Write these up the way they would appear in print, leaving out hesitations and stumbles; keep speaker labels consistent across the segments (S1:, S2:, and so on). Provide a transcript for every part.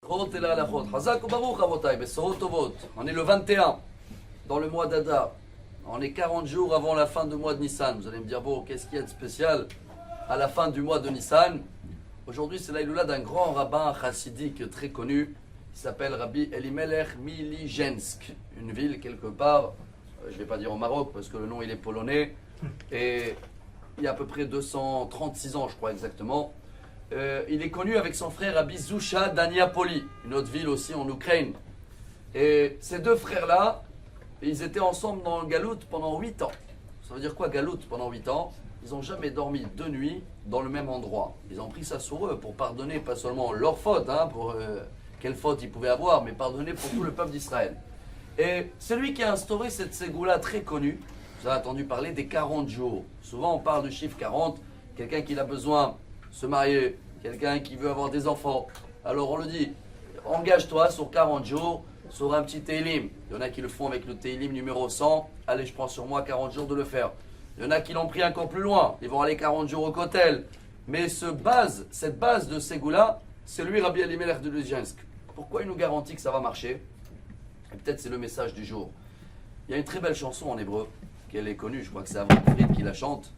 S1: On est le 21 dans le mois d'Adar. On est 40 jours avant la fin du mois de Nissan. Vous allez me dire, bon, qu'est-ce qu'il y a de spécial à la fin du mois de Nissan? Aujourd'hui, c'est l'Aïloula d'un grand rabbin chassidique très connu. Il s'appelle Rabbi Elimelech Milijensk. Une ville quelque part, je ne vais pas dire au Maroc parce que le nom il est polonais. Et il y a à peu près 236 ans, je crois exactement. Il est connu avec son frère Rabbi Zusha d'Aniapoli, une autre ville aussi en Ukraine. Et ces deux frères-là, ils étaient ensemble dans le Galout pendant 8 ans. Ça veut dire quoi Galout pendant 8 ans? Ils n'ont jamais dormi de nuit dans le même endroit. Ils ont pris ça sur eux pour pardonner pas seulement leurs fautes, pour quelles fautes ils pouvaient avoir, mais pardonner pour tout le peuple d'Israël. Et celui qui a instauré cette ségoula très connue, vous avez entendu parler des 40 jours. Souvent on parle du chiffre 40, quelqu'un qui a besoin de se marier, quelqu'un qui veut avoir des enfants. Alors on le dit, engage-toi sur 40 jours, sur un petit Télim. Il y en a qui le font avec le Télim numéro 100. Allez, je prends sur moi 40 jours de le faire. Il y en a qui l'ont pris encore plus loin. Ils vont aller 40 jours au Kotel. Mais cette base de Ségoula, c'est lui, Rabbi Elimelech de Milijensk. Pourquoi il nous garantit que ça va marcher? Et peut-être c'est le message du jour. Il y a une très belle chanson en hébreu, qu'elle est connue, je crois que c'est Avram Fried qui la chante.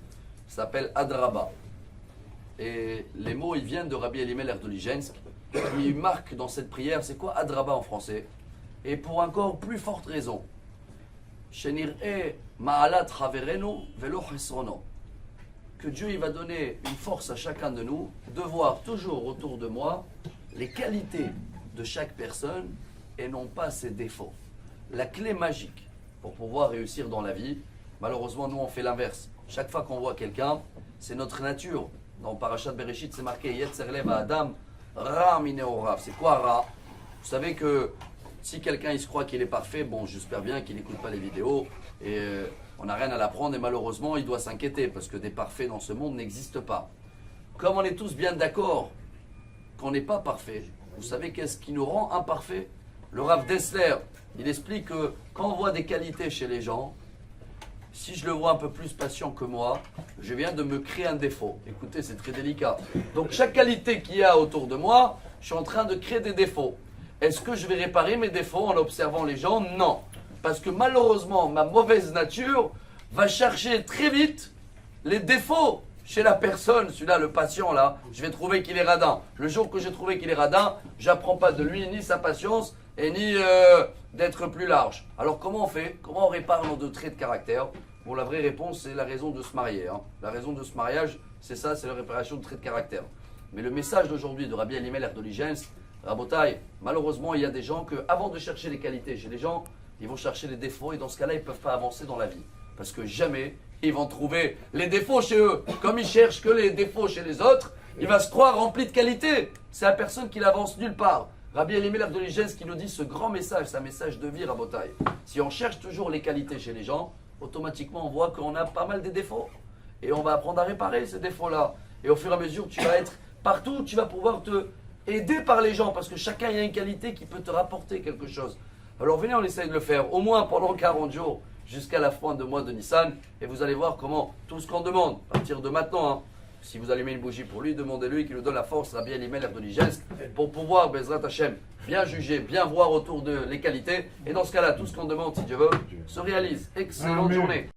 S1: Ça s'appelle Adraba. Et les mots, ils viennent de Rabbi Elimelech de Milijensk. Il marque dans cette prière, c'est quoi Adraba en français? Et pour encore plus forte raison, que Dieu il va donner une force à chacun de nous de voir toujours autour de moi les qualités de chaque personne et non pas ses défauts. La clé magique pour pouvoir réussir dans la vie, malheureusement nous on fait l'inverse. Chaque fois qu'on voit quelqu'un, c'est notre nature. Dans Parashat Bereshit c'est marqué Yetzer Lev Adam Ra Mineorav. C'est quoi Ra? Vous savez que si quelqu'un il se croit qu'il est parfait, bon j'espère bien qu'il n'écoute pas les vidéos et on n'a rien à l'apprendre et malheureusement il doit s'inquiéter parce que des parfaits dans ce monde n'existent pas. Comme on est tous bien d'accord qu'on n'est pas parfait, vous savez qu'est-ce qui nous rend imparfaits? Le Rav Dessler, il explique que quand on voit des qualités chez les gens, si je le vois un peu plus patient que moi, je viens de me créer un défaut. Écoutez, c'est très délicat. Donc chaque qualité qu'il y a autour de moi, je suis en train de créer des défauts. Est-ce que je vais réparer mes défauts en observant les gens? Non. Parce que malheureusement, ma mauvaise nature va chercher très vite les défauts chez la personne. Celui-là, le patient, là, je vais trouver qu'il est radin. Le jour que j'ai trouvé qu'il est radin, j'apprends pas de lui, ni sa patience, et ni d'être plus large. Alors comment on fait? Comment on répare nos deux traits de caractère? Bon, la vraie réponse, c'est la raison de se marier. La raison de ce mariage, c'est ça, c'est la réparation de traits de caractère. Mais le message d'aujourd'hui de Rabbi Elimelech de Milijensk, Rabotai, malheureusement, il y a des gens que, avant de chercher les qualités chez les gens, ils vont chercher les défauts et dans ce cas-là, ils ne peuvent pas avancer dans la vie. Parce que jamais ils vont trouver les défauts chez eux. Comme ils cherchent que les défauts chez les autres, il va se croire rempli de qualités. C'est la personne qui n'avance nulle part. Rabbi Elimelech de Milijensk qui nous dit ce grand message, c'est un message de vie, Rabotai. Si on cherche toujours les qualités chez les gens, automatiquement on voit qu'on a pas mal de défauts. Et on va apprendre à réparer ces défauts-là. Et au fur et à mesure, tu vas être partout, tu vas pouvoir te aider par les gens, parce que chacun y a une qualité qui peut te rapporter quelque chose. Alors venez, on essaye de le faire, au moins pendant 40 jours, jusqu'à la fin du mois de Nissan, et vous allez voir comment tout ce qu'on demande, à partir de maintenant, si vous allumez une bougie pour lui, demandez-lui qu'il nous donne la force, Rabbi Elimelech de Milijensk, pour pouvoir, Bezrat Hashem, bien juger, bien voir autour de les qualités, et dans ce cas-là, tout ce qu'on demande, si Dieu veut, se réalise. Excellente journée.